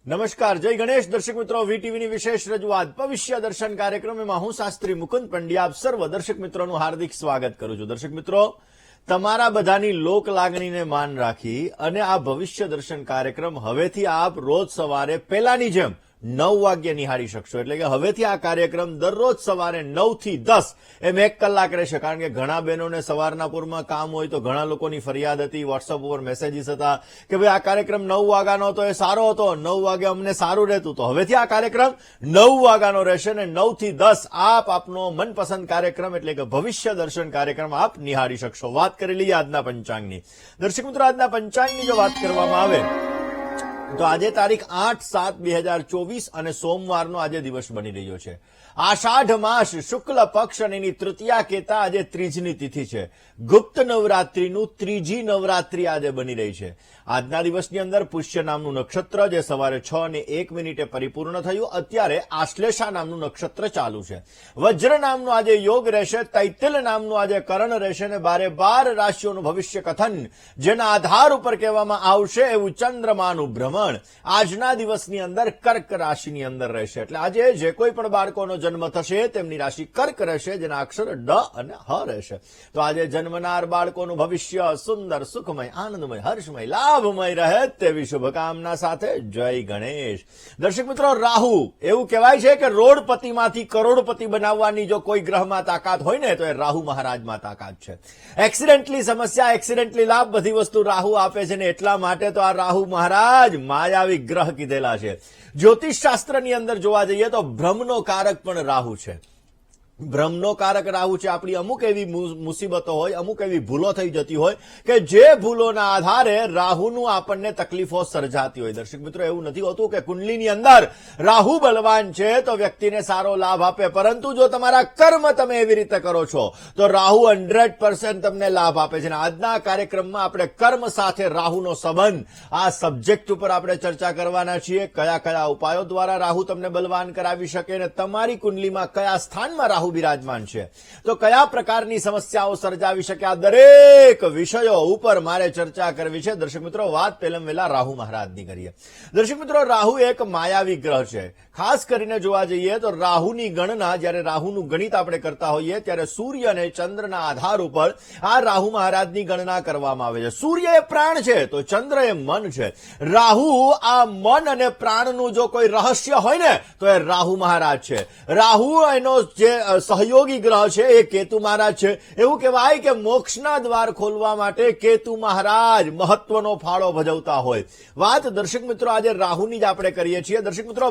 નમસ્કાર, જય ગણેશ. દર્શક મિત્રો, વીટીવીની વિશેષ રજૂઆત ભવિષ્ય દર્શન કાર્યક્રમમાં હું શાસ્ત્રી મુકુંદ પંડ્યા આપ સર્વ દર્શક મિત્રોનું હાર્દિક સ્વાગત કરું છું. દર્શક મિત્રો, તમારા બધાની લોક લાગણીને માન રાખી અને આ ભવિષ્ય દર્શન કાર્યક્રમ હવેથી આપ રોજ સવારે પહેલાની જેમ 9 વાગ્યે નિહાળી શકશો. એટલે કે હવેથી આ કાર્યક્રમ દરરોજ સવારે 9 થી 10 એમ 1 કલાક રહેશે. કારણ કે ઘણા બહેનોને સવારના પૂરમાં કામ હોય તો ઘણા લોકોની ફરિયાદ હતી, વોટ્સઅપ ઉપર મેસેજીસ હતા કે ભાઈ આ કાર્યક્રમ 9 વાગ્યાનો હતો, એ સારો હતો, 9 વાગે અમને સારું રહેતું. તો હવેથી આ કાર્યક્રમ 9 વાગ્યાનો રહેશે અને 9 થી 10 આપ આપનો મનપસંદ કાર્યક્રમ એટલે કે ભવિષ્ય દર્શન કાર્યક્રમ આપ નિહાળી શકશો. વાત કરી લઈએ આજના પંચાંગની. દર્શક મિત્રો, આજના પંચાંગની જો વાત કરવામાં આવે તો આજે તારીખ 8/7/2024 અને સોમવારનો આજે દિવસ બની રહ્યો છે. આષાઢ માસ શુક્લ પક્ષ અને એની તૃતીયા કેતા આજે ત્રીજની તિથિ છે. ગુપ્ત નવરાત્રીનું ત્રીજી નવરાત્રી આજે બની રહી છે. આજના દિવસની અંદર પુષ્ય નામનું નક્ષત્ર જે સવારે 6:01 પરિપૂર્ણ થયું. અત્યારે આશ્લેષા નામનું નક્ષત્ર ચાલુ છે. વજ્ર નામનો આજે યોગ રહેશે. તૈતિલ નામનું આજે કરણ રહેશે અને 12 રાશિઓનું ભવિષ્ય કથન જેના આધાર ઉપર કહેવામાં આવશે એવું ચંદ્રમાનું ભ્રમણ આજના દિવસની અંદર કર્ક રાશિની અંદર રહેશે. એટલે આજે જે કોઈ પણ બાળકોનો જન્મ થશે તેમની રાશિ કર્ક રહેશે, જેના અક્ષર ડ અને હ રહેશે. તો આજે જન્મનાર બાળકોનું ભવિષ્ય સુંદર, સુખમય, આનંદમય, હર્ષમય, લાભમય રહે તેવી શુભકામના સાથે જય ગણેશ. દર્શક મિત્રો, રાહુ એવું કહેવાય છે કે રોડપતિમાંથી કરોડપતિ બનાવવાની જો કોઈ ગ્રહમાં તાકાત હોય ને તો એ રાહુ મહારાજમાં તાકાત છે. એક્સિડેન્ટલી સમસ્યા, એક્સિડેન્ટલી લાભ, બધી વસ્તુ રાહુ આપે છે ને એટલા માટે તો આ રાહુ મહારાજ માયાવી ગ્રહ કીધેલા છે. જ્યોતિષ શાસ્ત્રની અંદર જોવા જઈએ તો ભ્રમનો કારક પણ રાહુ છે. ભ્રમનો કારક રાહુ છે. આપણી અમુક એવી મુસીબતો હોય, અમુક એવી ભૂલો થઈ જતી હોય કે જે ભૂલોના આધારે રાહુનું આપણને તકલીફો સર્જાતી હોય. દર્શક મિત્રો, એવું નથી હોતું કે કુંડલીની અંદર રાહુ બલવાન છે તો વ્યક્તિને સારો લાભ આપે, પરંતુ જો તમારા કર્મ તમે એવી રીતે કરો છો તો રાહુ 100% તમને લાભ આપે છે. આજના કાર્યક્રમમાં આપણે કર્મ સાથે રાહુનો સંબંધ આ સબ્જેક્ટ ઉપર આપણે ચર્ચા કરવાના છીએ. કયા કયા ઉપાયો દ્વારા રાહુ તમને બલવાન કરાવી શકે અને તમારી કુંડલીમાં કયા સ્થાનમાં રાહુ બિરાજમાન છે તો કયા પ્રકારની સમસ્યાઓ સર્જાવી શકે, આ દરેક વિષયો ઉપર મારે ચર્ચા કરવી છે. દર્શક મિત્રો, વાત પહેલા વહેલા રાહુ મહારાજની કરીએ. દર્શક મિત્રો, રાહુ એક માયાવી ગ્રહ છે. ખાસ કરીને જોવા જઈએ તો રાહુની ગણના, જ્યારે રાહુનું ગણિત આપણે કરતા હોઈએ ત્યારે સૂર્ય અને ચંદ્રના આધાર ઉપર આ રાહુ મહારાજની ગણના કરવામાં આવે છે. સૂર્ય એ પ્રાણ છે તો ચંદ્ર એ મન છે. રાહુ આ મન અને પ્રાણનું જો કોઈ રહસ્ય હોય ને તો એ રાહુ મહારાજ છે. રાહુ એનો જે સહયોગી ગ્રહ છે એ કેતુ મહારાજ છે. એવું કહેવાય કે મોક્ષના દ્વાર ખોલવા માટે કેતુ મહારાજ મહત્વનો ફાળો ભજવતા હોય. વાત દર્શક મિત્રો આજે રાહુની જ આપણે કરીએ છીએ. દર્શક મિત્રો,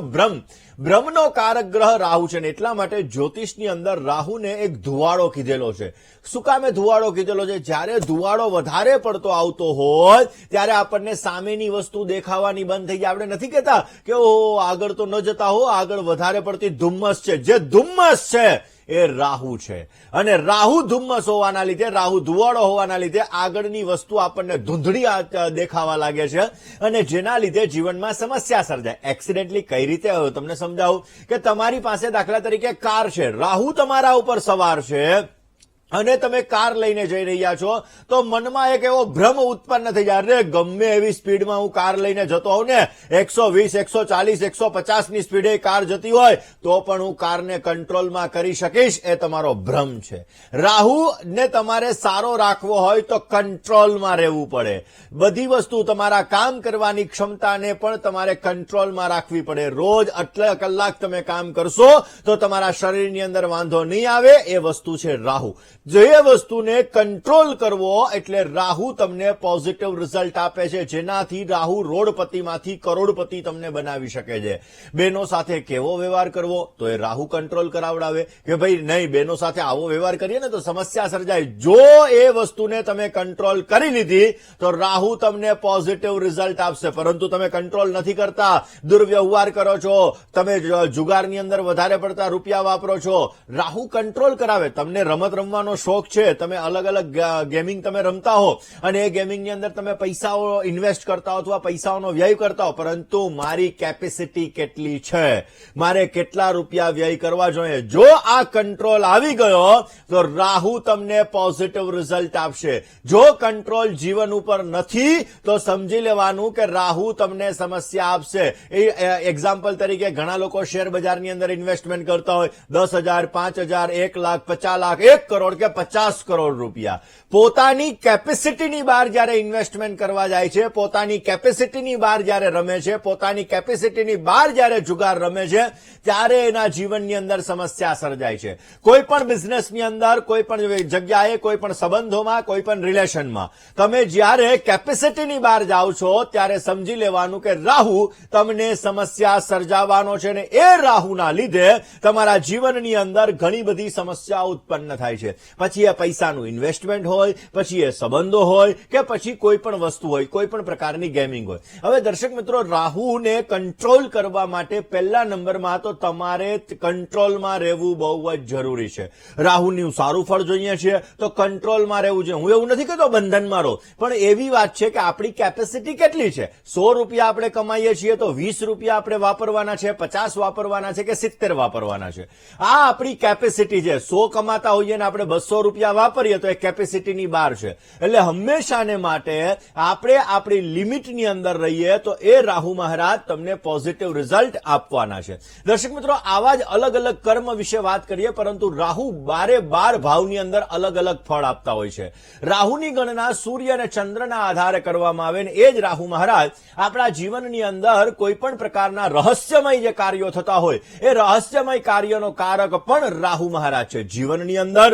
ભ્રમનો કારક ગ્રહ રાહુ છે ને એટલા માટે જ્યોતિષની અંદર રાહુને એક ધુવાડો કીધેલો છે. શું કામે ધુવાડો કીધેલો છે? જ્યારે ધુવાડો વધારે પડતો આવતો હોય ત્યારે આપણને સામેની વસ્તુ દેખાવાની બંધ થઈ જાય. આપણે નથી કહેતા કે ઓ આગળ તો ન જતા હો, આગળ વધારે પડતી ધુમ્મસ છે. જે ધુમ્મસ છે એ રાહુ છે અને રાહુ ધુમ્મસ હોવાના લીધે, રાહુ ધુવાડો હોવાના લીધે આગળની વસ્તુ આપણને ધૂંધળી દેખાવા લાગે છે અને જેના લીધે જીવનમાં સમસ્યા સર્જાય. એક્સિડેન્ટલી કઈ રીતે તમને સમજાવું કે તમારી પાસે દાખલા તરીકે કાર છે, રાહુ તમારા ઉપર સવાર છે અને તમે કાર લઈને જઈ રહ્યા છો તો મનમાં એક એવો ભ્રમ ઉત્પન્ન થઈ જાય, અરે ગમે એવી સ્પીડમાં હું કાર લઈને જતો હોઉં ને, 120, 140, 150 ની સ્પીડે કાર જતી હોય તો પણ હું કારને કંટ્રોલમાં કરી શકીશ. એ તમારો ભ્રમ છે. રાહુને તમારે સારો રાખવો હોય તો કંટ્રોલમાં રહેવું પડે. બધી વસ્તુ, તમારા કામ કરવાની ક્ષમતાને પણ તમારે કંટ્રોલમાં રાખવી પડે. રોજ આટલા કલાક તમે કામ કરશો તો તમારા શરીરની અંદર વાંધો નહીં આવે. એ વસ્તુ છે રાહુ. જે વસ્તુને કંટ્રોલ કરવો એટલે રાહુ તમને પોઝિટિવ રિઝલ્ટ આપે છે, જેનાથી રાહુ રોડપતિમાંથી કરોડપતિ તમને બનાવી શકે છે. બહેનો સાથે કેવો વ્યવહાર કરવો તો એ રાહુ કંટ્રોલ કરાવડાવે કે ભાઈ નહીં, બહેનો સાથે આવો વ્યવહાર કરીએ ને તો સમસ્યા સર્જાય. જો એ વસ્તુને તમે કંટ્રોલ કરી લીધી તો રાહુ તમને પોઝિટિવ રિઝલ્ટ આપશે. પરંતુ તમે કંટ્રોલ નથી કરતા, દુર્વ્યવહાર કરો છો, તમે જુગારની અંદર વધારે પડતા રૂપિયા વાપરો છો, રાહુ કંટ્રોલ કરાવે. તમને રમત રમવાનો શોખ છે, તમે અલગ અલગ ગેમિંગ તમે રમતા હો અને એ ગેમિંગની અંદર તમે પૈસાઓ ઇન્વેસ્ટ કરતા હો અથવા પૈસાઓનો વ્યય કરતા હો, પરંતુ મારી કેપેસિટી કેટલી છે, મારે કેટલા રૂપિયા વ્યય કરવા જોઈએ, જો આ કંટ્રોલ આવી ગયો તો રાહુ તમને પોઝિટિવ રિઝલ્ટ આપશે. જો કંટ્રોલ જીવન ઉપર નથી તો સમજી લેવાનું કે રાહુ તમને સમસ્યા આપશે. એક્ઝામ્પલ તરીકે ઘણા લોકો શેર બજારની અંદર ઇન્વેસ્ટમેન્ટ કરતા હોય, 10,000, 5,000, 1 લાખ, 50 લાખ, 1 કરોડ કે 50 કરોડ રૂપિયા. પોતાની કેપેસિટીની બહાર જયારે ઇન્વેસ્ટમેન્ટ કરવા જાય છે, પોતાની કેપેસિટીની બહાર જયારે રમે છે, પોતાની કેપેસિટીની બહાર જયારે જુગાર રમે છે, ત્યારે એના જીવનની અંદર સમસ્યા સર્જાય છે. કોઈ પણ બિઝનેસની અંદર, કોઈ પણ જગ્યાએ, કોઈ પણ સંબંધોમાં, કોઈ પણ રિલેશનમાં તમે જયારે કેપેસિટીની બહાર જાઓ છો ત્યારે સમજી લેવાનું કે રાહુ તમને સમસ્યા સર્જાવવાનો છે અને એ રાહુના લીધે તમારા જીવનની અંદર ઘણી બધી સમસ્યાઓ ઉત્પન્ન થાય છે. પછી એ પૈસાનું ઇન્વેસ્ટમેન્ટ હોય, પછી એ સંબંધો હોય કે પછી કોઈ પણ વસ્તુ હોય, કોઈ પણ પ્રકારની ગેમિંગ હોય. હવે દર્શક મિત્રો, રાહુને કંટ્રોલ કરવા માટે પહેલા નંબરમાં તો તમારે કંટ્રોલમાં રહેવું બહુ જ જરૂરી છે. રાહુનું સારું ફળ જોઈએ છે તો કંટ્રોલમાં રહેવું જોઈએ. હું એવું નથી કહેતો બંધનમાં રહો, પણ એવી વાત છે કે આપણી કેપેસિટી કેટલી છે. 100 રૂપિયા આપણે કમાઈએ છીએ તો 20 રૂપિયા આપણે વાપરવાના છે, 50 વાપરવાના છે કે 70 વાપરવાના છે. આ આપણી કેપેસિટી છે. 100 કમાતા હોઈએ ને આપણે 200 રૂપિયા વાપરીએ તો એ કેપેસિટીની બહાર છે. એટલે હંમેશાને માટે આપણે આપણી લિમિટની અંદર રહીએ તો એ રાહુ મહારાજ તમને પોઝિટિવ રિઝલ્ટ આપવાના છે. દર્શક મિત્રો, આવા જ અલગ અલગ કર્મ વિશે વાત કરીએ, પરંતુ રાહુ 12 ભાવની અંદર અલગ અલગ ફળ આપતા હોય છે. રાહુની ગણના સૂર્ય અને ચંદ્રના આધારે કરવામાં આવે ને એ જ રાહુ મહારાજ આપણા જીવનની અંદર કોઈ પણ પ્રકારના રહસ્યમય જે કાર્યો થતા હોય એ રહસ્યમય કાર્યનો કારક પણ રાહુ મહારાજ છે. જીવનની અંદર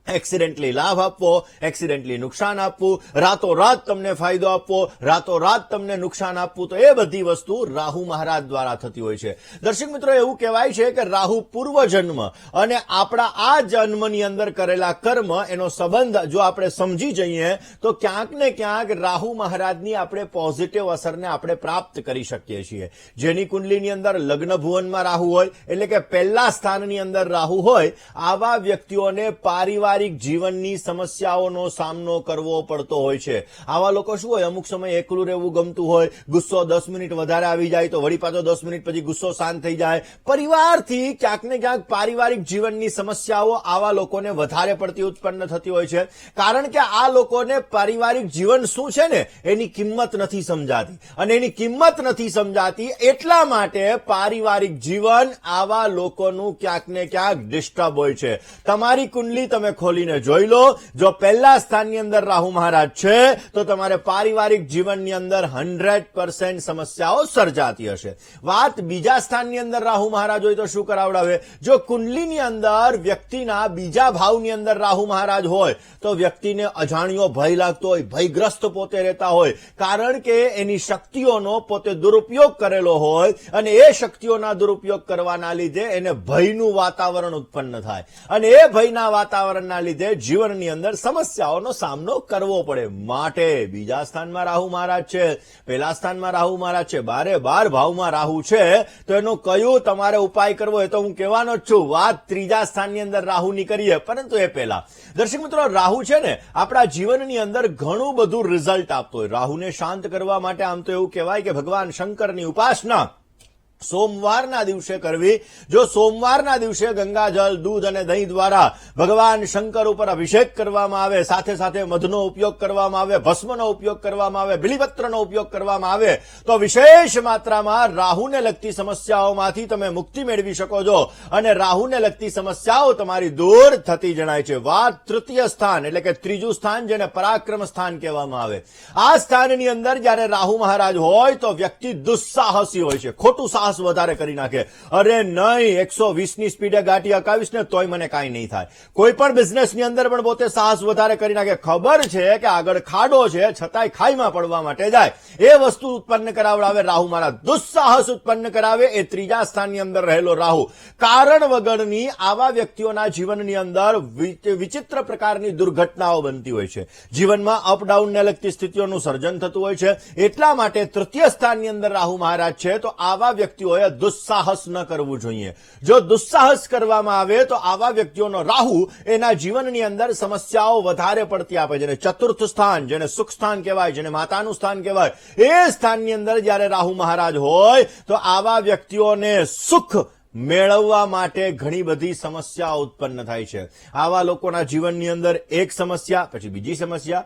એક્સિડેન્ટલી લાભ આપવો, એક્સિડેન્ટલી નુકસાન આપવું, રાતોરાત તમને ફાયદો આપવો, રાતોરાત તમને નુકસાન આપવું, તો એ બધી વસ્તુ રાહુ મહારાજ દ્વારા થતી હોય છે. દર્શક મિત્રો, એવું કહેવાય છે કે રાહુ પૂર્વજન્મ અને આપણા આ જન્મની અંદર કરેલા કર્મ એનો સંબંધ જો આપણે સમજી જઈએ તો ક્યાંક ને ક્યાંક રાહુ મહારાજની આપણે પોઝિટિવ અસરને આપણે પ્રાપ્ત કરી શકીએ છીએ. જેની કુંડલીની અંદર લગ્ન ભુવનમાં રાહુ હોય, એટલે કે પહેલા સ્થાનની અંદર રાહુ હોય, આવા વ્યક્તિઓને પારિવારિક જીવનની સમસ્યાઓનો સામનો કરવો પડતો હોય છે. આવા લોકો શું હોય, અમુક સમય એકલું રહેવું ગમતું હોય, ગુસ્સો 10 મિનિટ વધારે આવી જાય તો વળી પાછો 10 મિનિટ પછી ગુસ્સો શાંત થઈ જાય. પરિવારથી ક્યાંક ને ક્યાંક પારિવારિક જીવનની સમસ્યાઓ આવા લોકોને વધારે પડતી ઉત્પન્ન થતી હોય છે. કારણ કે આ લોકોને પારિવારિક જીવન શું છે ને એની કિંમત નથી સમજાતી, અને એની કિંમત નથી સમજાતી એટલા માટે પારિવારિક જીવન આવા લોકોનું ક્યાંક ને ક્યાંક ડિસ્ટર્બ હોય છે. તમારી કુંડલી તમે ખોલીને જોઈ લો. જો પહેલા સ્થાનની અંદર રાહુ મહારાજ છે તો તમારે પારિવારિક જીવનની અંદર 100% સમસ્યાઓ સર્જાતી હશે. વાત બીજા સ્થાનની અંદર રાહુ મહારાજ હોય તો શું કરાવડાવે? જો કુંડલીની અંદર વ્યક્તિના બીજા ભાવની અંદર રાહુ મહારાજ હોય તો વ્યક્તિને અજાણ્યો ભય લાગતો હોય, ભયગ્રસ્ત પોતે રહેતા હોય, કારણ કે એની શક્તિઓનો પોતે દુરુપયોગ કરેલો હોય અને એ શક્તિઓના દુરુપયોગ કરવાના લીધે એને ભયનું વાતાવરણ ઉત્પન્ન થાય અને એ ભયના વાતાવરણના લીધે જીવનની અંદર સમસ્યાઓનો સામનો કરવો પડે. માટે બીજા સ્થાનમાં રાહુ મહારાજ છે, પહેલા સ્થાનમાં રાહુ મહારાજ છે, 12 ભાવમાં રાહુ છે, તો એનો કયો તમારે ઉપાય કરવો એ તો હું કહેવાનો જ છું. વાત ત્રીજા સ્થાનની અંદર રાહુની કરીએ, પરંતુ એ પહેલા દર્શક મિત્રો, રાહુ છે ને આપણા જીવનની અંદર ઘણું બધું રિઝલ્ટ આપતો હોય. રાહુને શાંત કરવા માટે આમ તો એવું કહેવાય કે ભગવાન શંકરની ઉપાસના સોમવારના દિવસે કરવી. જો સોમવારના દિવસે ગંગાજળ, દૂધ અને દહીં દ્વારા ભગવાન શંકર ઉપર અભિષેક કરવામાં આવે, સાથે સાથે મધનો ઉપયોગ કરવામાં આવે, ભસ્મનો ઉપયોગ કરવામાં આવે, બિલીપત્રનો ઉપયોગ કરવામાં આવે તો વિશેષ માત્રામાં રાહુને લગતી સમસ્યાઓમાંથી તમે મુક્તિ મેળવી શકો છો અને રાહુને લગતી સમસ્યાઓ તમારી દૂર થતી જણાય છે. વાત તૃતીય સ્થાન એટલે કે ત્રીજું સ્થાન, જેને પરાક્રમ સ્થાન કહેવામાં આવે, આ સ્થાનની અંદર જયારે રાહુ મહારાજ હોય તો વ્યક્તિ દુસ્સાહસી હોય છે. ખોટું સાહસ વધારે કરી નાખે. અરે નહીં, 120 ની સ્પીડે ગાડી હકાવીશ ને તોય મને કાંઈ નહીં થાય. કોઈ પણ બિઝનેસની અંદર પણ પોતે સાહસ વધારે કરી નાખે. ખબર છે કે આગળ ખાડો છે છતાંય ખાઈમાં પડવા માટે જાય. એ વસ્તુ ઉત્પન્ન કરાવડાવે રાહુ મહારાજ. દુસ્સાહસ ઉત્પન્ન કરાવે એ ત્રીજા સ્થાનની અંદર રહેલો રાહુ. કારણ વગરની આવા વ્યક્તિઓના જીવનની અંદર વિચિત્ર પ્રકારની દુર્ઘટનાઓ બનતી હોય છે. જીવનમાં અપડાઉનને લગતી સ્થિતિઓનું સર્જન થતું હોય છે. એટલા માટે તૃતીય સ્થાનની અંદર રાહુ મહારાજ છે તો આવા વ્યક્તિ વ્યક્તિઓએ દુસ્સાહસ ન કરવું જોઈએ. જો દુસ્સાહસ કરવામાં આવે તો આવા વ્યક્તિઓનો રાહુ એના જીવનની અંદર સમસ્યાઓ વધારે પડતી આપે છે. ચતુર્થ સ્થાન, જેને સુખ સ્થાન કહેવાય, જેને માતાનું સ્થાન કહેવાય, એ સ્થાનની અંદર જ્યારે રાહુ મહારાજ હોય તો આવા વ્યક્તિઓને સુખ મેળવવા માટે ઘણી બધી સમસ્યા ઉત્પન્ન થાય છે. આવા લોકોના જીવનની અંદર એક સમસ્યા, પછી બીજી સમસ્યા,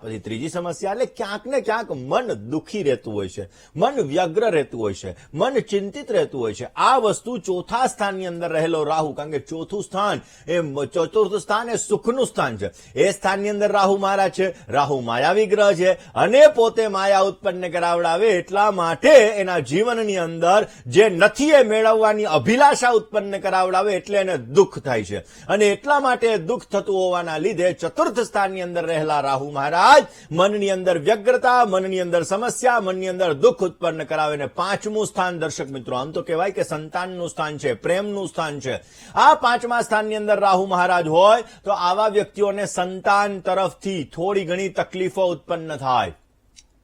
પછી ત્રીજી સમસ્યા, એટલે ક્યાંક ને ક્યાંક મન દુઃખી રહેતું હોય છે, મન વ્યગ્ર રહેતું હોય છે, મન ચિંતિત રહેતું હોય છે. આ વસ્તુ ચોથા સ્થાનની અંદર રહેલો રાહુ, કારણ કે ચોથું સ્થાન એ ચતુર્થ સ્થાન એ સુખનું સ્થાન છે. એ સ્થાનની અંદર રાહુ મહારાજ છે. રાહુ માયાવી ગ્રહ છે અને પોતે માયા ઉત્પન્ન કરાવડાવે, એટલા માટે એના જીવનની અંદર જે નથી એ મેળવવા અભિલાષા ઉત્પન્ન કરાવડાવે, એટલે એને દુઃખ થાય છે. અને એટલા માટે દુઃખ થતું હોવાના લીધે ચતુર્થ સ્થાનની અંદર રહેલા રાહુ મહારાજ મનની અંદર વ્યગ્રતા, મનની અંદર સમસ્યા, મનની અંદર દુઃખ ઉત્પન્ન કરાવે. અને પાંચમું સ્થાન દર્શક મિત્રો, આમ તો કહેવાય કે સંતાનનું સ્થાન છે, પ્રેમનું સ્થાન છે. આ પાંચમા સ્થાનની અંદર રાહુ મહારાજ હોય તો આવા વ્યક્તિઓને સંતાન તરફથી થોડી ઘણી તકલીફો ઉત્પન્ન થાય,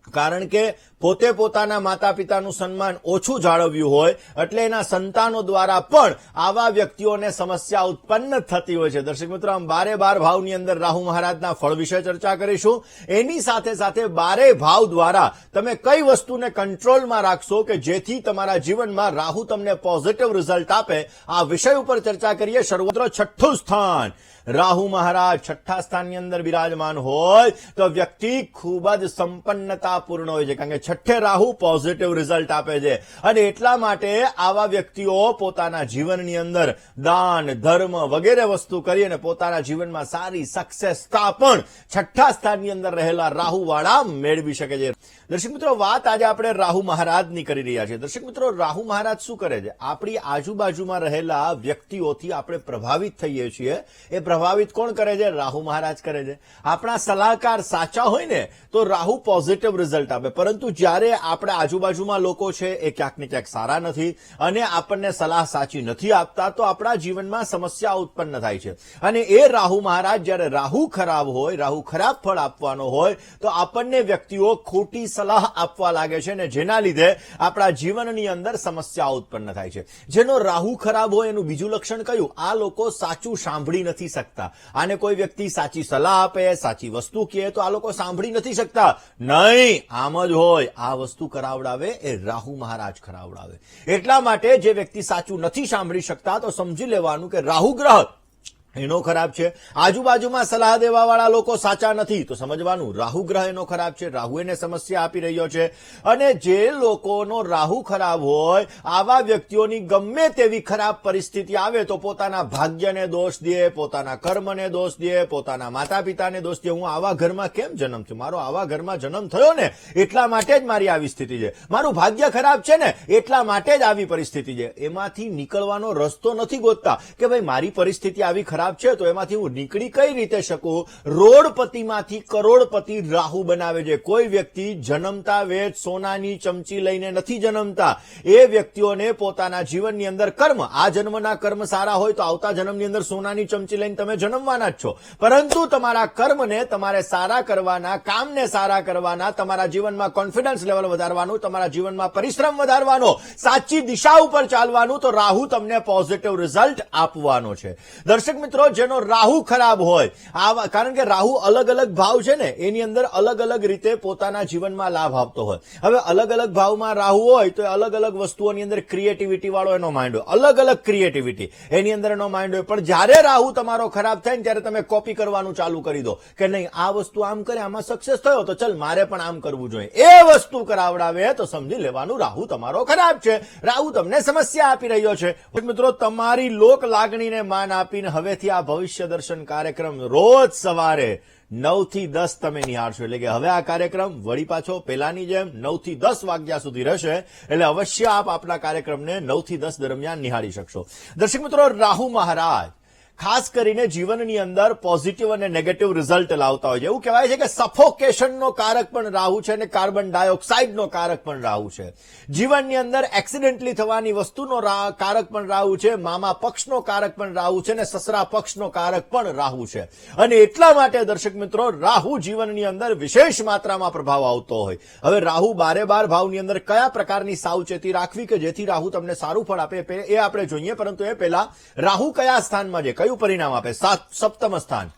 કારણ કે પોતે પોતાના માતા પિતાનું સન્માન ઓછું જાળવ્યું હોય એટલે એના સંતાનો દ્વારા પણ આવા વ્યક્તિઓને સમસ્યા ઉત્પન્ન થતી હોય છે. દર્શક મિત્રો, આમ 12 ભાવની અંદર રાહુ મહારાજના ફળ વિશે ચર્ચા કરીશું. એની સાથે સાથે 12 ભાવ દ્વારા તમે કઈ વસ્તુને કંટ્રોલમાં રાખશો કે જેથી તમારા જીવનમાં રાહુ તમને પોઝિટિવ રિઝલ્ટ આપે, આ વિષય ઉપર ચર્ચા કરીએ. શરૂઆત છઠ્ઠું સ્થાન, રાહુ મહારાજ છઠ્ઠા સ્થાનની અંદર બિરાજમાન હોય તો વ્યક્તિ ખૂબ જ સંપન્નતાપૂર્ણ હોય છે, કારણ કે છઠ્ઠે રાહુ પોઝિટિવ રિઝલ્ટ આપે છે. અને એટલા માટે આવા વ્યક્તિઓ પોતાના જીવનની અંદર દાન, ધર્મ વગેરે વસ્તુ કરી અને પોતાના જીવનમાં સારી સક્સેસતા પણ છઠ્ઠા સ્થાનની અંદર રહેલા રાહુ વાળા મેળવી શકે છે. દર્શક મિત્રો, વાત આજે આપણે રાહુ મહારાજની કરી રહ્યા છીએ. દર્શક મિત્રો, રાહુ મહારાજ શું કરે છે? આપણી આજુબાજુમાં રહેલા વ્યક્તિઓથી આપણે પ્રભાવિત થઈએ છીએ. એ પ્રભાવિત કોણ કરે છે? રાહુ મહારાજ કરે છે. આપણા સલાહકાર સાચા હોય ને તો રાહુ પોઝિટિવ રિઝલ્ટ આપે, પરંતુ જ્યારે આપણા આજુબાજુમાં લોકો છે એ ક્યાંક ને ક્યાંક સારા નથી અને આપણને સલાહ સાચી નથી આપતા, તો આપણા જીવનમાં સમસ્યા ઉત્પન્ન થાય છે. અને એ રાહુ મહારાજ જ્યારે રાહુ ખરાબ હોય, રાહુ ખરાબ ફળ આપવાનો હોય તો આપણને વ્યક્તિઓ ખોટી સલાહ આપવા લાગે છે, ને જેના લીધે આપણા જીવનની અંદર સમસ્યા ઉત્પન્ન થાય છે. જેનો રાહુ ખરાબ હોય એનું બીજું લક્ષણ કયું? આ લોકો સાચું સાંભળી નથી શકતા. આને કોઈ વ્યક્તિ સાચી સલાહ આપે, સાચી વસ્તુ કહે તો આ લોકો સાંભળી નથી શકતા. નહીં, આમ જ હોય. આ વસ્તુ કરાવડાવે એ રાહુ મહારાજ કરાવડાવે. એટલા માટે જે વ્યક્તિ સાચું નથી સાંભળી શકતા તો સમજી લેવાનું કે રાહુ ગ્રહ એનો ખરાબ છે. આજુબાજુમાં સલાહ દેવા વાળા લોકો સાચા નથી તો સમજવાનું રાહુ ગ્રહ એનો ખરાબ છે, રાહુ એને સમસ્યા આપી રહ્યો છે. અને જે લોકોનો રાહુ ખરાબ હોય આવા વ્યક્તિઓની ગમે તેવી ખરાબ પરિસ્થિતિ આવે તો પોતાના ભાગ્યને દોષ દે, પોતાના કર્મને દોષ દે, પોતાના માતા પિતાને દોષ દે. હું આવા ઘરમાં કેમ જન્મ થયો? મારો આવા ઘરમાં જન્મ થયો ને એટલા માટે જ મારી આવી સ્થિતિ છે. મારું ભાગ્ય ખરાબ છે ને એટલા માટે જ આવી પરિસ્થિતિ છે. એમાંથી નીકળવાનો રસ્તો નથી ગોતતા કે ભાઈ મારી પરિસ્થિતિ આવી ખરાબ છે તો એમાંથી હું નીકળી કઈ રીતે શકું? રોડપતિમાંથી કરોડપતિ રાહુ બનાવે છે. કોઈ વ્યક્તિ જન્મતા વેચ સોનાની ચમચી લઈને નથી જન્મતા. એ વ્યક્તિઓને પોતાના જીવનની અંદર કર્મ, આ જન્મના કર્મ સારા હોય તો આવતા જન્મની અંદર સોનાની ચમચી લઈને તમે જન્મવાના જ છો. પરંતુ તમારા કર્મને તમારે સારા કરવાના, કામને સારા કરવાના, તમારા જીવનમાં કોન્ફિડન્સ લેવલ વધારવાનું, તમારા જીવનમાં પરિશ્રમ વધારવાનો, સાચી દિશા ઉપર ચાલવાનું, તો રાહુ તમને પોઝિટિવ રિઝલ્ટ આપવાનો છે. દર્શક મિત્રો, જેનો રાહુ ખરાબ હોય, કારણ કે રાહુ અલગ અલગ ભાવ છે ને એની અંદર અલગ અલગ રીતે પોતાના જીવનમાં લાભ આપતો હોય. હવે અલગ અલગ ભાવમાં રાહુ હોય તો અલગ અલગ વસ્તુઓની અંદર ક્રિએટિવિટી વાળો એનો માઇન્ડ હોય, અલગ અલગ ક્રિએટિવિટી એની અંદર એનો માઇન્ડ હોય. પણ જ્યારે રાહુ તમારો ખરાબ થાય ને ત્યારે તમે કોપી કરવાનું ચાલુ કરી દો કે નહીં, આ વસ્તુ આમ કરે, આમાં સક્સેસ થયો તો ચલ મારે પણ આમ કરવું જોઈએ. એ વસ્તુ કરાવડાવે તો સમજી લેવાનું રાહુ તમારો ખરાબ છે, રાહુ તમને સમસ્યા આપી રહ્યો છે. મિત્રો, તમારી લોક લાગણીને માન આપીને હવેથી આ ભવિષ્ય દર્શન કાર્યક્રમ રોજ સવારે 9 થી 10 તમે નિહાળશો. એટલે કે હવે આ કાર્યક્રમ વળી પાછો પહેલાની જેમ 9 થી 10 વાગ્યા સુધી રહેશે. એટલે અવશ્ય આપ આપણા કાર્યક્રમને 9 થી 10 દરમિયાન નિહાળી શકશો. દર્શક મિત્રો, રાહુ મહારાજ ખાસ કરીને જીવનની અંદર પોઝિટિવ અને નેગેટિવ રિઝલ્ટ લાવતા હોય છે. એવું કહેવાય છે કે સફોકેશનનો કારક પણ રાહુ છે અને કાર્બન ડાયોક્સાઇડનો કારક પણ રાહુ છે. જીવનની અંદર એક્સિડેન્ટલી થવાની વસ્તુનો કારક પણ રાહુ છે, મામા પક્ષનો કારક પણ રાહુ છે અને સસરા પક્ષનો કારક પણ રાહુ છે. અને એટલા માટે દર્શક મિત્રો રાહુ જીવનની અંદર વિશેષ માત્રામાં પ્રભાવ આવતો હોય. હવે રાહુ 12 ભાવની અંદર કયા પ્રકારની સાવચેતી રાખવી કે જેથી રાહુ તમને સારું ફળ આપે એ આપણે જોઈએ, પરંતુ એ પહેલા રાહુ કયા સ્થાનમાં છે, કયું પરિણામ આપે? સપ્તમ સ્થાન.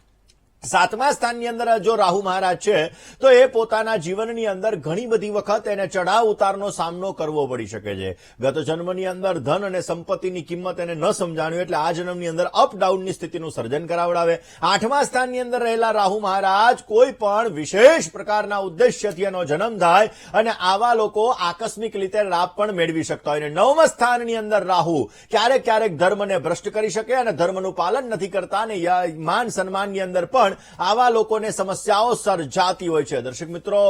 7મા સ્થાનની અંદર જો રાહુ મહારાજ છે તો એ પોતાના જીવનની અંદર ઘણી બધી વખત એને ચડાવ ઉતારનો સામનો કરવો પડી શકે છે. ગત જન્મની અંદર ધન અને સંપત્તિની કિંમત એને ન સમજાણ્યું એટલે આ જન્મની અંદર અપડાઉનની સ્થિતિનું સર્જન કરાવડાવે. 8મા સ્થાનની અંદર રહેલા રાહુ મહારાજ કોઈ પણ વિશેષ પ્રકારના ઉદ્દેશ્યથી એનો જન્મ થાય અને આવા લોકો આકસ્મિક રીતે લાભ પણ મેળવી શકતા હોય. 9મા સ્થાનની અંદર રાહુ ક્યારેક ક્યારેક ધર્મને ભ્રષ્ટ કરી શકે અને ધર્મનું પાલન નથી કરતા અને માન સન્માનની અંદર પણ આવા લોકોને સમસ્યાઓ સર્જાતી હોય છે. દર્શક મિત્રો,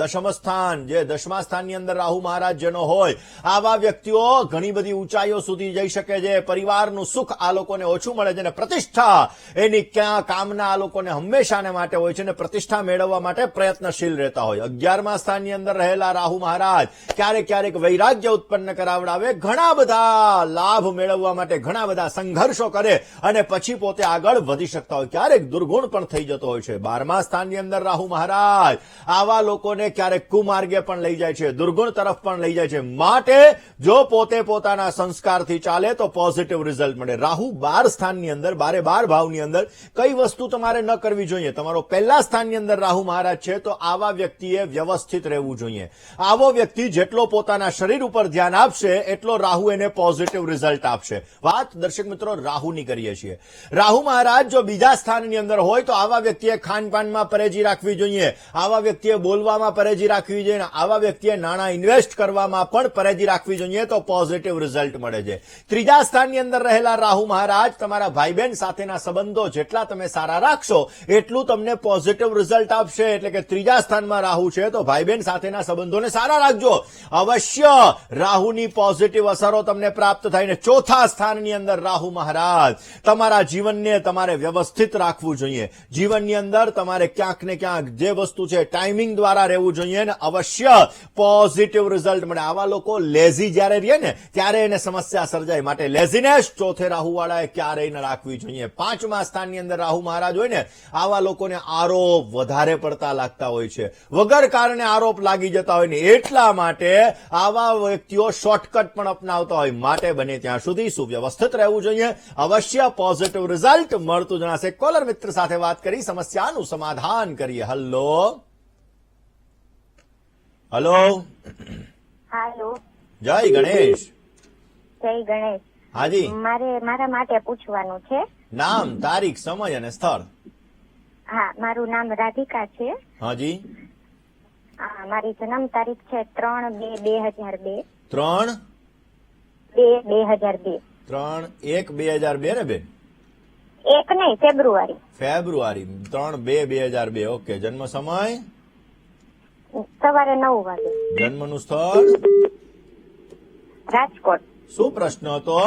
10મ સ્થાન જે 10મા સ્થાનની અંદર રાહુ મહારાજ જેનો હોય આવા વ્યક્તિઓ ઘણી બધી ઊંચાઈઓ સુધી જઈ શકે છે. પરિવારનું સુખ આ લોકોને ઓછું મળે છે અને પ્રતિષ્ઠા એની ક્યાં કામના આ લોકોને હંમેશાને માટે હોય છે અને પ્રતિષ્ઠા મેળવવા માટે પ્રયત્નશીલ રહેતા હોય. 11મા સ્થાનની અંદર રહેલા રાહુ મહારાજ ક્યારેક ક્યારેક વૈરાગ્ય ઉત્પન્ન કરાવડાવે, ઘણા બધા લાભ મેળવવા માટે ઘણા બધા સંઘર્ષો કરે અને પછી પોતે આગળ વધી શકતા હોય. ક્યારેક દુર્ગુણ પણ થઈ જતો હોય છે. 12મા સ્થાનની અંદર રાહુ મહારાજ આવા લોકોને ક્યારેક કુમાર્ગે પણ લઈ જાય છે, દુર્ગુણ તરફ પણ લઈ જાય છે. માટે જો પોતે પોતાના સંસ્કારથી ચાલે તો પોઝિટિવ રિઝલ્ટ મળે. રાહુ 12 સ્થાનની અંદર 12 ભાવની અંદર કઈ વસ્તુ તમારે ન કરવી જોઈએ? તમારો પહેલા સ્થાનની અંદર રાહુ મહારાજ છે તો આવા વ્યક્તિએ વ્યવસ્થિત રહેવું જોઈએ. આવો વ્યક્તિ જેટલો પોતાના શરીર ઉપર ધ્યાન આપશે એટલો રાહુ એને પોઝિટિવ રિઝલ્ટ આપશે. વાત દર્શક મિત્રો રાહુની કરીએ છીએ. રાહુ મહારાજ જો બીજા સ્થાનની અંદર હોય તો આવા વ્યક્તિએ ખાનપાનમાં પરેજી રાખવી જોઈએ, આવા વ્યક્તિએ બોલવામાં પરેજી રાખવી જોઈએ, આવા વ્યક્તિએ નાણાં ઇન્વેસ્ટ કરવામાં પણ પરેજી રાખવી જોઈએ તો પોઝિટિવ રિઝલ્ટ મળે છે. 3જા સ્થાનની અંદર રહેલા રાહુ મહારાજ તમારા ભાઈ બહેન સાથેના સંબંધો જેટલા તમે સારા રાખશો એટલું તમને પોઝિટિવ રિઝલ્ટ આપશે. એટલે કે 3જા સ્થાનમાં રાહુ છે તો ભાઈ બહેન સાથેના સંબંધોને સારા રાખજો, અવશ્ય રાહુની પોઝિટિવ અસરો તમને પ્રાપ્ત થાય. ને 4થા સ્થાનની અંદર રાહુ મહારાજ તમારા જીવનને તમારે વ્યવસ્થિત રાખવું જોઈએ. જીવનની અંદર તમારે ક્યાંક ને ક્યાંક જે વસ્તુ છે ટાઈમિંગ દ્વારા રહેવું જોઈએ ને અવશ્ય પોઝિટિવ રિઝલ્ટ મળે. આવા લોકો લેઝી જ્યારે રહે ને ત્યારે એને સમસ્યા સર્જાય, માટે લેઝીનેસ ચોથે રાહુ વાળાએ ક્યારેય ન રાખવી જોઈએ. 5મા સ્થાનની અંદર રાહુ મહારાજ હોય ને આવા લોકોને આરોપ વધારે પડતા લાગતા હોય છે, વગર કારણે આરોપ લાગી જતા હોય ને એટલા માટે આવા વ્યક્તિઓ શોર્ટકટ પણ અપનાવતા હોય. માટે બને ત્યાં સુધી સુવ્યવસ્થિત રહેવું જોઈએ, અવશ્ય પોઝિટિવ રિઝલ્ટ મળતું જણાશે. કોલર મિત્ર સાથે વાત કરી સમસ્યાનું સમાધાન કરીએ. હલો હલો હાલો, જય ગણેશ. જય ગણેશ. હાજી, મારા માટે પૂછવાનું છે. નામ, તારીખ, સમય અને સ્થળ. હા, મારું નામ રાધિકા છે. હાજી, મારી જન્મ તારીખ છે 3/2/2002. 3/2/2002 ને બેન? એક નહીં, ફેબ્રુઆરી. ફેબ્રુઆરી 3/2/2002. ઓકે. જન્મ સમય? સવારે 9 વાગે. જન્મનું સ્થળ? રાજકોટ. શું પ્રશ્ન હતો?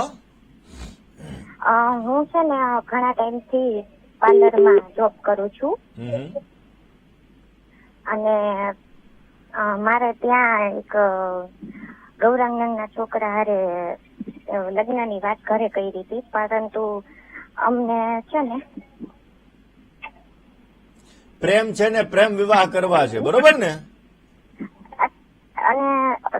હું છે ને ઘણા ટાઈમથી પાર્લરમાં જોબ કરું છું અને મારે ત્યાં એક ગૌરાંગના છોકરા હારે લગ્નની વાત ઘરે કરી હતી, પરંતુ અમને છે ને પ્રેમ છે ને પ્રેમ વિવાહ કરવા છે, બરોબર ને? અને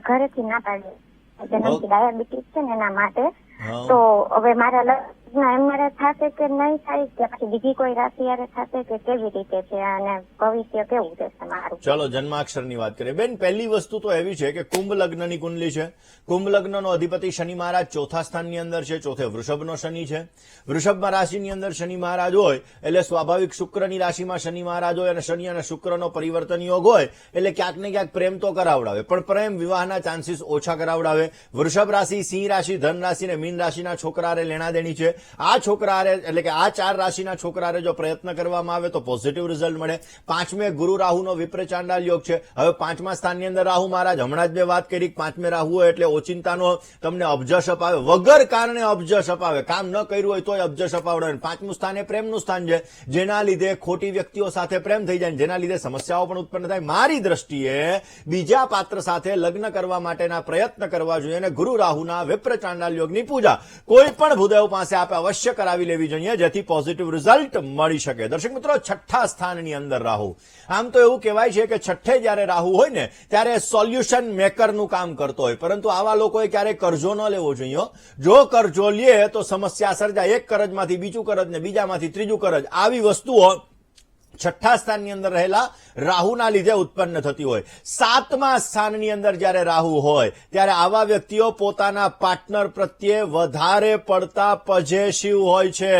ઘરેથી ના પાડી, જન્મથી ડાયાબિટીસ છે ને એના માટે. હા. તો હવે મારા લગ્ન એમ મારે થશે કે નહીં થાય, કે પછી બીજી કોઈ રાશિ હારે થશે કે કેવી રીતે છે અને ભવિષ્ય કેવું રહેશે મારું? ચલો જન્માક્ષરની વાત કરીએ. બેન, પહેલી વસ્તુ તો એવી છે કે કુંભ લગ્નની કુંડલી છે. કુંભ લગ્નનો અધિપતિ શનિ મહારાજ 4થા સ્થાનની અંદર છે, ચોથે વૃષભનો શનિ છે. વૃષભમાં રાશિની અંદર શનિ મહારાજ હોય એટલે સ્વાભાવિક શુક્રની રાશિમાં શનિ મહારાજ હોય અને શનિ અને શુક્રનો પરિવર્તન યોગ હોય એટલે ક્યાંક ને ક્યાંક પ્રેમ તો કરાવડાવે, પણ પ્રેમ વિવાહના ચાન્સીસ ઓછા કરાવડાવે. વૃષભ રાશિ, સિંહ રાશિ, ધન રાશિ અને મીન રાશિના છોકરા લેણા દેણી છે. આ છોકરા એટલે કે આ 4 રાશિના છોકરા જો પ્રયત્ન કરવામાં આવે તો પોઝિટિવ રિઝલ્ટ મળે. 5મે ગુરુ રાહુનો વિપરીત ચાંડાલ યોગ છે. હવે 5મા સ્થાનની અંદર રાહુ મહારાજ, હમણાં જ મેં વાત કરી 5મે રાહુ હોય એટલે ઓચિંતાનો તમને અબજશ અપાવે, વગર કારણે અબજશ અપાવે, કામ ન કર્યું હોય તોય અબજશ અપાવડાવે. 5મું સ્થાન એ પ્રેમનું સ્થાન છે, જેના લીધે ખોટી વ્યક્તિઓ સાથે પ્રેમ થઈ જાય, જેના લીધે સમસ્યાઓ પણ ઉત્પન્ન થાય. મારી દ્રષ્ટિએ બીજા પાત્ર સાથે લગ્ન કરવા માટેના પ્રયત્ન કરવા જોઈએ અને ગુરુ રાહુના વિપ્ર ચાંડાલ યોગની પૂજા કોઈ પણ ભૂદેવ પાસે આપણે અવશ્ય કરાવી લેવી જોઈએ, જેથી પોઝિટિવ રિઝલ્ટ મળી શકે. દર્શક મિત્રો, 6ઠા સ્થાનની અંદર રાહુ. આમ તો એવું કહેવાય છે કે 6ઠે જયારે રાહુ હોય ને ત્યારે સોલ્યુશન મેકરનું કામ કરતો હોય, પરંતુ આવા લોકોએ ક્યારેય કરજો ન લેવો જોઈએ. જો કરજો લે તો સમસ્યા સર્જાય. એક કરજમાંથી બીજું કરજ ને બીજામાંથી ત્રીજું કરજ, આવી વસ્તુઓ 6ઠ્ઠા સ્થાનની અંદર રહેલા રાહુના લીધે ઉત્પન્ન થતી હોય. 7મા સ્થાનની અંદર જયારે રાહુ હોય ત્યારે આવા વ્યક્તિઓ પોતાના પાર્ટનર પ્રત્યે વધારે પડતા પોઝેસિવ હોય છે,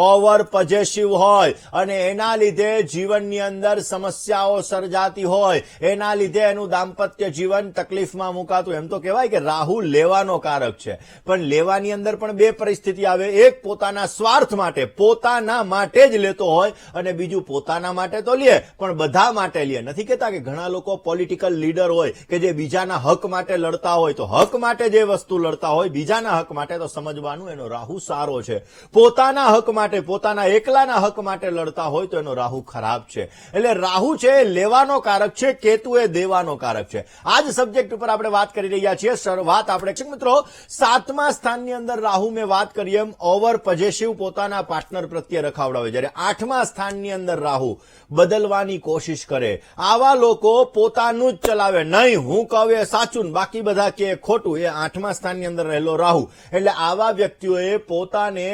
ઓવર પોઝેસિવ હોય, અને એના લીધે જીવનની અંદર સમસ્યાઓ સર્જાતી હોય, એના લીધે એનું દાંપત્ય જીવન તકલીફમાં મુકાતું. એમ તો કહેવાય કે રાહુ લેવાનો કારક છે, પણ લેવાની અંદર પણ બે પરિસ્થિતિ આવે. એક પોતાના સ્વાર્થ માટે, પોતાના માટે જ લેતો હોય, અને બીજું પોતાના માટે તો લે પણ બધા માટે લે. નથી કહેતા કે ઘણા લોકો પોલિટિકલ લીડર હોય કે જે બીજાના હક માટે લડતા હોય, તો હક માટે જે વસ્તુ લડતા હોય, બીજાના હક માટે તો સમજવાનું એનો રાહુ સારો છે. પોતાના હક માટે, પોતાના એકલાના હક માટે લડતા હોય તો એનો રાહુ ખરાબ છે. એટલે રાહુ છે એ લેવાનો કારક છે, કેતુ એ દેવાનો કારક છે. આ જ સબ્જેક્ટ ઉપર આપણે વાત કરી રહ્યા છીએ. વાત આપણે મિત્રો 7મા સ્થાનની અંદર રાહુ મેં વાત કરી એમ ઓવર પોઝેસિવ પોતાના પાર્ટનર પ્રત્યે રખાવડાવે, જ્યારે 8મા સ્થાનની અંદર રાહુ બદલવાની કોશિશ કરે. આવા લોકો પોતાનું જ ચલાવે, નહીં હું કહું એ સાચું બાકી બધા કે ખોટું, એ 8મા સ્થાનની અંદર રહેલો રાહુ. એટલે આવા વ્યક્તિઓએ પોતાને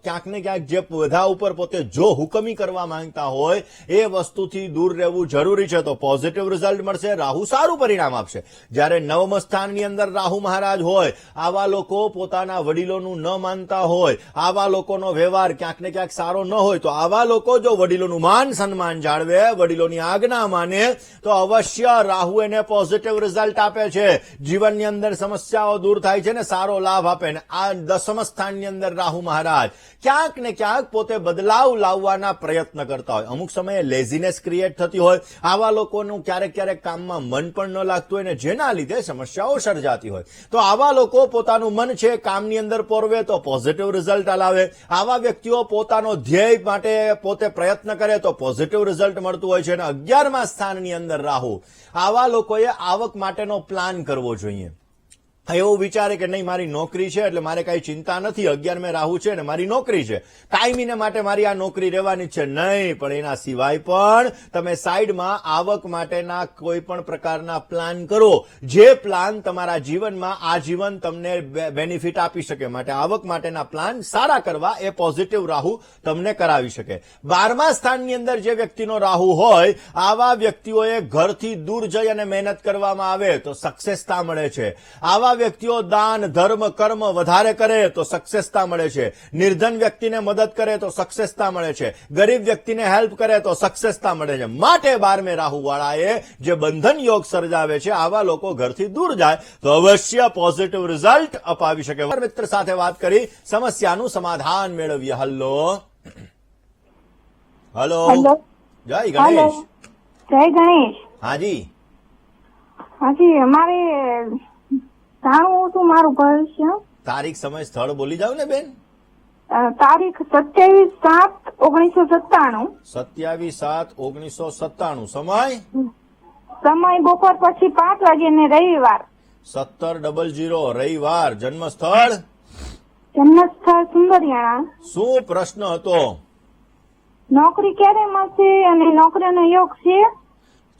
ક્યાંક ને ક્યાંક જે બધા ઉપર પોતે જો હુકમી કરવા માંગતા હોય એ વસ્તુથી દૂર રહેવું જરૂરી છે, તો પોઝિટિવ રિઝલ્ટ મળશે, રાહુ સારું પરિણામ આપશે. જ્યારે 9મા સ્થાનની અંદર રાહુ મહારાજ હોય, આવા લોકો પોતાના વડીલોનું ન માનતા હોય, આવા લોકોનો વ્યવહાર ક્યાંક ને ક્યાંક સારો ન હોય, તો આવા લોકો જો વડીલોનું માન સન્માન જાળવે, વડીલોની આજ્ઞા માને, તો અવશ્ય રાહુ એને પોઝિટિવ રિઝલ્ટ આપે છે. જીવનની અંદર સમસ્યાઓ દૂર થાય છે ને સારો લાભ આપે. ને આ 10મા સ્થાનની અંદર રાહુ મહારાજ ક્યાંક ને ક્યાંક પોતે બદલાવ લાવવાના પ્રયત્ન કરતા હોય. અમુક સમયે લેઝીનેસ ક્રિએટ થતી હોય, આવા લોકોનું ક્યારેક ક્યારેક કામમાં મન પણ ન લાગતું હોય, ને જેના લીધે સમસ્યાઓ સર્જાતી હોય. તો આવા લોકો પોતાનું મન છે કામની અંદર પોરવે તો પોઝિટિવ રિઝલ્ટ લાવે. આવા વ્યક્તિઓ પોતાનો ધ્યેય માટે પોતે પ્રયત્ન કરે તો પોઝિટિવ રિઝલ્ટ મળતું હોય છે. અને 11મા સ્થાનની અંદર રાહુ, આવા લોકોએ આવક માટેનો પ્લાન કરવો જોઈએ. એવું વિચારે કે નહીં મારી નોકરી છે એટલે મારે કઈ ચિંતા નથી, 11મે રાહુ છે ને મારી નોકરી છે, કાયમીને માટે મારી આ નોકરી રહેવાની છે. નહીં, પણ એના સિવાય પણ તમે સાઈડમાં આવક માટેના કોઈ પણ પ્રકારના પ્લાન કરો, જે પ્લાન તમારા જીવનમાં આજીવન તમને બેનિફિટ આપી શકે. માટે આવક માટેના પ્લાન સારા કરવા એ પોઝિટિવ રાહુ તમને કરાવી શકે. 12મા સ્થાનની અંદર જે વ્યક્તિનો રાહુ હોય, આવા વ્યક્તિઓએ ઘરથી દૂર જઈ અને મહેનત કરવામાં આવે તો સક્સેસતા મળે છે. આવા વ્યક્તિઓ દાન ધર્મ કર્મ વધારે કરે તો સક્સેસતા મળે છે. નિર્ધન વ્યક્તિને મદદ કરે તો સક્સેસતા મળે છે. ગરીબ વ્યક્તિને હેલ્પ કરે તો સક્સેસતા મળે છે. માટે 12મે રાહુ વાળાએ જે બંધન યોગ સર્જાવે છે, આવા લોકો ઘરથી દૂર જાય તો અવશ્ય પોઝિટિવ રિઝલ્ટ અપાવી શકે. મિત્ર સાથે વાત કરી સમસ્યાનું સમાધાન મેળવીએ. હલો હલો, જય ગણેશ. જય ગણેશ. હાજી હાજી, અમારે જાણવું હતું મારું ભવિષ્ય. તારીખ સમય સ્થળ બોલી જાવ ને બેન. તારીખ 27/7/1997. 27/7/1997. સમય સમય બપોર પછી 5 વાગે ને રવિવાર. 17:00 રવિવાર. જન્મ સ્થળ જન્મસ્થળ સુંદરિયાણા. શું પ્રશ્ન હતો? નોકરી ક્યારે મળશે અને નોકરીનો યોગ છે?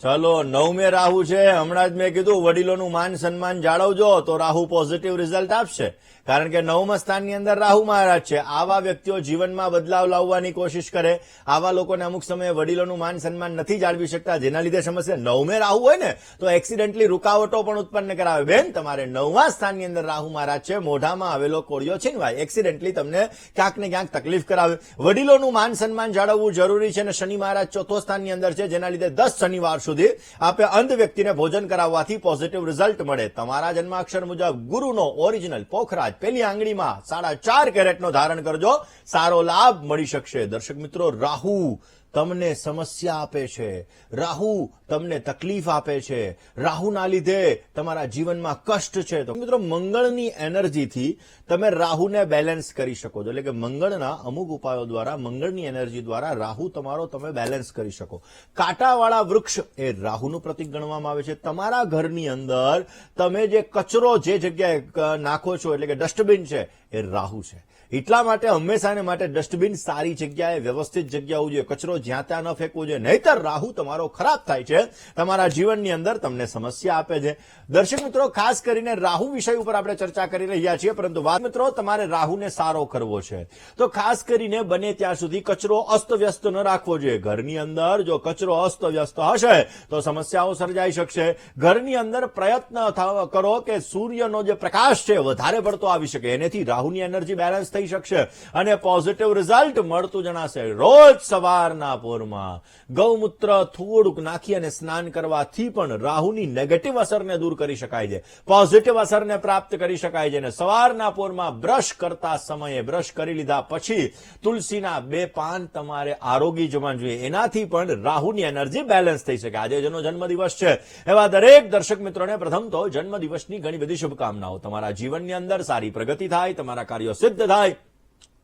ચલો, 9મે રાહુ છે. હમણાં જ મેં કીધું વડીલોનું માન સન્માન જાળવજો તો રાહુ પોઝિટિવ રિઝલ્ટ આપશે. કારણ કે 9મા સ્થાનની અંદર રાહુ મહારાજ છે. આવા વ્યક્તિઓ જીવનમાં બદલાવ લાવવાની કોશિશ કરે. આવા લોકોને અમુક સમયે વડીલોનું માન સન્માન નથી જાળવી શકતા, જેના લીધે સમસ્યા. 9મે રાહુ હોય ને તો એક્સિડન્ટલી રૂકાવટો પણ ઉત્પન્ન કરાવે. બેન, તમારે 9મા સ્થાનની અંદર રાહુ મહારાજ છે, મોઢામાં આવેલો કોળિયો છીનવાય, એક્સિડન્ટલી તમને ક્યાંક ને ક્યાંક તકલીફ કરાવે. વડીલોનું માન સન્માન જાળવવું જરૂરી છે. અને શનિ મહારાજ 4થા સ્થાનની અંદર છે, જેના લીધે 10 શનિવાર સુધી આપે અંધ વ્યક્તિને ભોજન કરાવવાથી પોઝિટિવ રિઝલ્ટ મળે. તમારા જન્માક્ષર મુજબ ગુરુનો ઓરિજિનલ પોખરાજ પેલી આંગળીમાં 4.5 કેરેટનો ધારણ કરજો, સારો લાભ મળી શકશે. દર્શક મિત્રો, રાહુ તમને સમસ્યા આપે છે, રાહુ તમને તકલીફ આપે છે, રાહુના લીધે તમારા જીવનમાં કષ્ટ છે. તો મિત્રો, મંગળની એનર્જીથી તમે રાહુને બેલેન્સ કરી શકો છો. એટલે કે મંગળના અમુક ઉપાયો દ્વારા, મંગળની એનર્જી દ્વારા રાહુ તમારો તમે બેલેન્સ કરી શકો. કાંટાવાળા વૃક્ષ એ રાહુનું પ્રતીક ગણવામાં આવે છે. તમારા ઘરની અંદર તમે જે કચરો જે જગ્યાએ નાખો છો, એટલે કે ડસ્ટબિન છે, એ રાહુ છે. એટલા માટે હંમેશાને માટે ડસ્ટબિન સારી જગ્યાએ, વ્યવસ્થિત જગ્યા હોવી જોઈએ. કચરો જ્યાં ત્યાં ન ફેંકવો જોઈએ, નહીતર રાહુ તમારો ખરાબ થાય છે, તમારા જીવનની અંદર તમને સમસ્યા આપે છે. દર્શક મિત્રો, ખાસ કરીને રાહુ વિષય ઉપર આપણે ચર્ચા કરી રહ્યા છીએ, પરંતુ વાત મિત્રો, તમારે રાહુને સારો કરવો છે તો ખાસ કરીને બને ત્યાં સુધી કચરો અસ્તવ્યસ્ત ન રાખવો જોઈએ. ઘરની અંદર જો કચરો અસ્તવ્યસ્ત હશે તો સમસ્યાઓ સર્જાઈ શકશે. ઘરની અંદર પ્રયત્ન કરો કે સૂર્યનો જે પ્રકાશ છે વધારે પડતો આવી શકે, એનાથી રાહુની એનર્જી બેલેન્સ થઈ શકશે અને પોઝિટિવ રિઝલ્ટ મળતું જણાશે. રોજ સવારના પોરમાં ગૌમૂત્ર થોડુંક નાખી અને સ્નાન કરવાથી પણ રાહુની નેગેટિવ અસરને દૂર કરી શકાય છે, પોઝિટિવ અસરને પ્રાપ્ત કરી શકાય છે. અને સવારના પોરમાં બ્રશ કરતા સમયે, બ્રશ કરી લીધા પછી તુલસીના 2 પાન તમારે આરોગી જવા જોઈએ. એનાથી પણ રાહુની એનર્જી બેલેન્સ થઈ શકે. આજે જેનો જન્મદિવસ છે એવા દરેક દર્શક મિત્રોને પ્રથમ તો જન્મદિવસની ઘણી બધી શુભકામનાઓ. તમારા જીવનની અંદર સારી પ્રગતિ થાય, તમારા કાર્યો સિદ્ધ થાય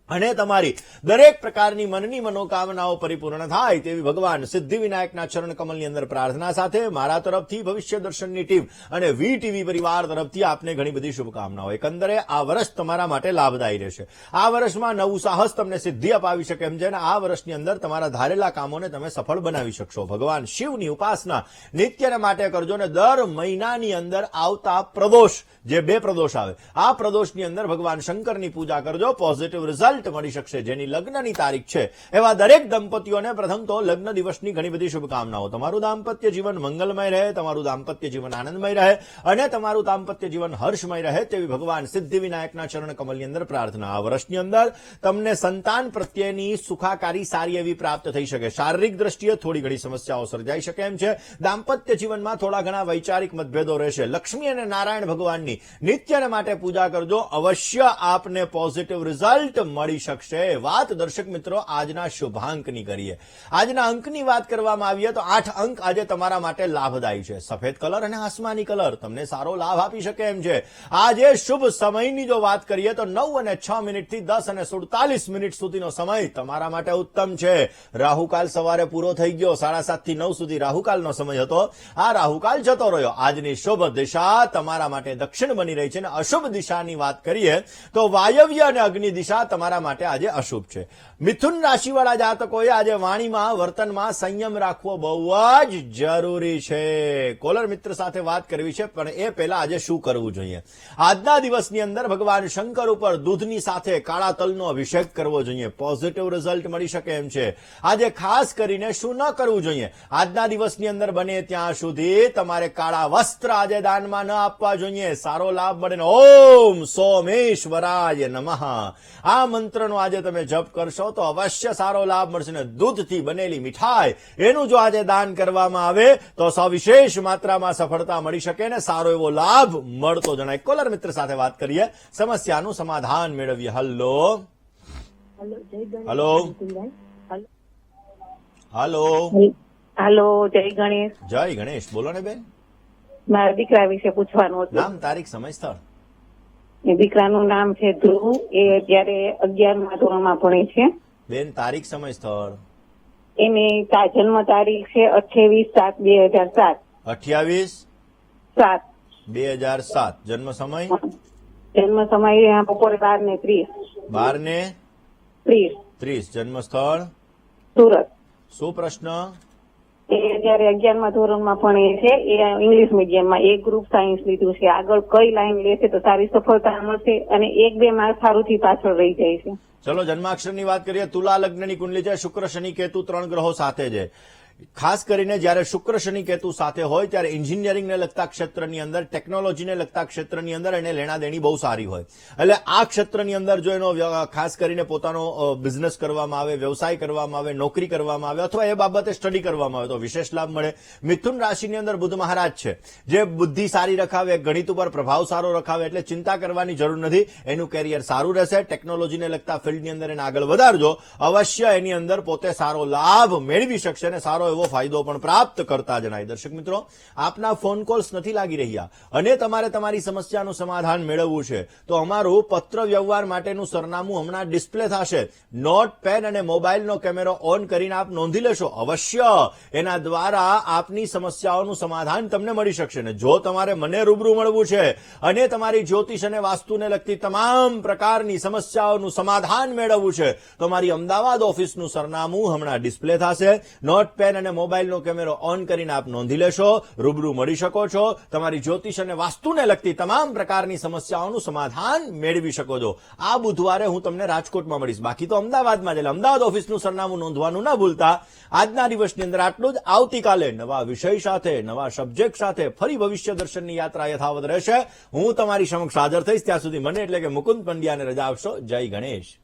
અને તમારી દરેક પ્રકારની મનની મનોકામનાઓ પરિપૂર્ણ થાય તેવી ભગવાન સિદ્ધિવિનાયકના ચરણ કમલની અંદર પ્રાર્થના સાથે મારા તરફથી, ભવિષ્ય દર્શનની ટીમ અને વીટીવી પરિવાર તરફથી આપને ઘણી બધી શુભકામનાઓ. એકંદરે આ વર્ષ તમારા માટે લાભદાયી રહેશે. આ વર્ષમાં નવું સાહસ તમને સિદ્ધિ અપાવી શકે એમ છે અને આ વર્ષની અંદર તમારા ધારેલા કામોને તમે સફળ બનાવી શકશો. ભગવાન શિવની ઉપાસના નિત્યને માટે કરજો અને દર મહિનાની અંદર આવતા પ્રદોષ, જે 2 પ્રદોષ આવે, આ પ્રદોષની અંદર ભગવાન શંકરની પૂજા કરજો. પોઝિટિવ રિઝલ્ટ મળી શકશે. જેની લગ્નની તારીખ છે એવા દરેક દંપતીઓને પ્રથમ તો લગ્ન દિવસની ઘણી બધી શુભકામનાઓ. તમારું દાંપત્ય જીવન મંગલમય રહે, તમારું દાંપત્ય જીવન આનંદમય રહે અને તમારું દાંપત્ય જીવન હર્ષમય રહે તેવી ભગવાન સિદ્ધિવિનાયકના ચરણ કમલની અંદર પ્રાર્થના. આ વર્ષની અંદર તમને સંતાન પ્રત્યેની સુખાકારી સારી એવી પ્રાપ્ત થઈ શકે. શારીરિક દ્રષ્ટિએ થોડી ઘણી સમસ્યાઓ સર્જાઈ શકે એમ છે. દાંપત્ય જીવનમાં થોડા ઘણા વૈચારિક મતભેદો રહેશે. લક્ષ્મી અને નારાયણ ભગવાનની નિત્યને માટે પૂજા કરજો. અવશ્ય આપને પોઝિટિવ રિઝલ્ટ મળી શકશે. વાત દર્શક મિત્રો આજના શુભાંકની કરીએ. આજના અંકની વાત કરવામાં આવીએ તો 8 અંક આજે તમારા માટે લાભદાયી છે. સફેદ કલર અને આસમાની કલર તમને સારો લાભ આપી શકે એમ છે. આજે શુભ સમયની જો વાત કરીએ તો 9:06 થી 10:47 સુધીનો સમય તમારા માટે ઉત્તમ છે. રાહુકાલ સવારે પૂરો થઈ ગયો. 7:30 થી 9 સુધી રાહુકાલનો સમય હતો. આ રાહુકાલ જતો રહ્યો. આજની શુભ દિશા તમારા માટે દક્ષિણ બની રહી છે અને અશુભ દિશાની વાત કરીએ તો વાયવ્ય અને અગ્નિ દિશા તમારા માટે આજે અશુભ છે. મિથુન રાશિવાળા જાતકોએ આજે વાણીમાં, વર્તનમાં સંયમ રાખવો બહુ જ જરૂરી છે. કોલર મિત્ર સાથે વાત કરવી છે, પણ એ પહેલા આજે શું કરવું જોઈએ. આજના દિવસની અંદર ભગવાન શંકર ઉપર દૂધની સાથે કાળા તલનો અભિષેક કરવો જોઈએ. પોઝિટિવ રિઝલ્ટ મળી શકે એમ છે. આજે ખાસ કરીને શું ન કરવું જોઈએ. આજના દિવસની અંદર બને ત્યાં સુધી તમારે કાળા વસ્ત્ર આજે દાનમાં ન આપવા જોઈએ. સારો લાભ મળે. ઓમ સોમેશ્વરાય નમઃ આ મંત્રનો આજે તમે જપ કરશો તો અવશ્ય સારો લાભ મળશે. ને દૂધથી બનેલી મીઠાઈ એનું જો આજે દાન કરવામાં આવે તો સવિશેષ માત્રામાં સફળતા મળી શકે ને સારો એવો લાભ મળતો જણાય. કોલર મિત્ર સાથે વાત કરીએ, સમસ્યાનું સમાધાન મેળવીએ. હલો હલો હલો હાલો, જય ગણેશ. જય ગણેશ. બોલો ને બેન. મારા દીકરા વિશે પૂછવાનું હતું. નામ, તારીખ, સમય, સ્થળ. એ દીકરાનું નામ છે ધ્રુવ. એ અત્યારે 11મા ધોરણમાં ભણે છે. બેન, તારીખ, સમય, સ્થળ. એની જન્મ તારીખ છે 28/7/2007. 28/7/2007. જન્મ સમય જન્મ સમય બપોરે 12:30. 12:30. જન્મ સ્થળ સુરત. શું પ્રશ્ન? એ અત્યારે 11મા ધોરણમાં ભણે છે. એ ઇંગ્લિશ મીડિયમમાં એ ગ્રુપ સાયન્સ લીધું છે. આગળ કઈ લાઈન લેશે તો સારી સફળતા મળશે અને 1-2 માર્ક સારુંથી પાછળ રહી જાય છે. ચલો જન્માક્ષરની વાત કરીએ. તુલા લગ્નની કુંડલી છે. શુક્ર, શનિ, કેતુ 3 ગ્રહો સાથે છે. ખાસ કરીને જ્યારે શુક્ર શનિ કેતુ સાથે હોય ત્યારે એન્જિનિયરિંગને લગતા ક્ષેત્રની અંદર, ટેકનોલોજીને લગતા ક્ષેત્રની અંદર એને લેણાદેણી બહુ સારી હોય. એટલે આ ક્ષેત્રની અંદર જો એનો ખાસ કરીને પોતાનો બિઝનેસ કરવામાં આવે, વ્યવસાય કરવામાં આવે, નોકરી કરવામાં આવે અથવા એ બાબતે સ્ટડી કરવામાં આવે તો વિશેષ લાભ મળે. મિથુન રાશિની અંદર બુધ મહારાજ છે, જે બુદ્ધિ સારી રખાવે, ગણિત ઉપર પ્રભાવ સારો રખાવે, એટલે ચિંતા કરવાની જરૂર નથી. એનું કેરિયર સારું રહેશે. ટેકનોલોજીને લગતા ફિલ્ડની અંદર એને આગળ વધારજો. અવશ્ય એની અંદર પોતે સારો લાભ મેળવી શકશે અને સારો એવો ફાયદો પણ પ્રાપ્ત કરતા જણાય. દર્શક મિત્રો, આપના ફોન કોલ્સ નથી લાગી રહ્યા અને તમારે તમારી સમસ્યાનું સમાધાન મેળવવું છે તો અમારું પત્ર વ્યવહાર માટેનું સરનામું હમણાં ડિસ્પ્લે થશે. નોટ, પેન અને મોબાઈલનો કેમેરો ઓન કરીને આપ નોંધી લેશો. અવશ્ય એના દ્વારા આપની સમસ્યાઓનું સમાધાન તમને મળી શકશે. ને જો તમારે મને રૂબરૂ મળવું છે અને તમારી જ્યોતિષ અને વાસ્તુને લગતી તમામ પ્રકારની સમસ્યાઓનું સમાધાન મેળવવું છે તો મારી અમદાવાદ ઓફિસનું સરનામું હમણાં ડિસ્પ્લે થશે. નોટ, પેન અને મોબાઈલનો કેમેરો ઓન કરીને આપ નોંધી લેશો, રૂબરૂ મળી શકો છો, તમારી જ્યોતિષ અને વાસ્તુને લગતી તમામ પ્રકારની સમસ્યાઓનું સમાધાન મેળવી શકો છો. આ બુધવારે હું તમને રાજકોટમાં મળીશ. બાકી તો અમદાવાદમાં જ, એટલે અમદાવાદ ઓફિસનું સરનામું નોંધવાનું ના ભૂલતા. આજના દિવસની અંદર આટલું જ. આવતીકાલે નવા વિષય સાથે, નવા સબ્જેક્ટ સાથે ફરી ભવિષ્ય દર્શનની યાત્રા યથાવત રહેશે. હું તમારી સમક્ષ હાજર થઈશ. ત્યાં સુધી મને એટલે કે મુકુંદ પંડ્યાને રજા આપશો. જય ગણેશ.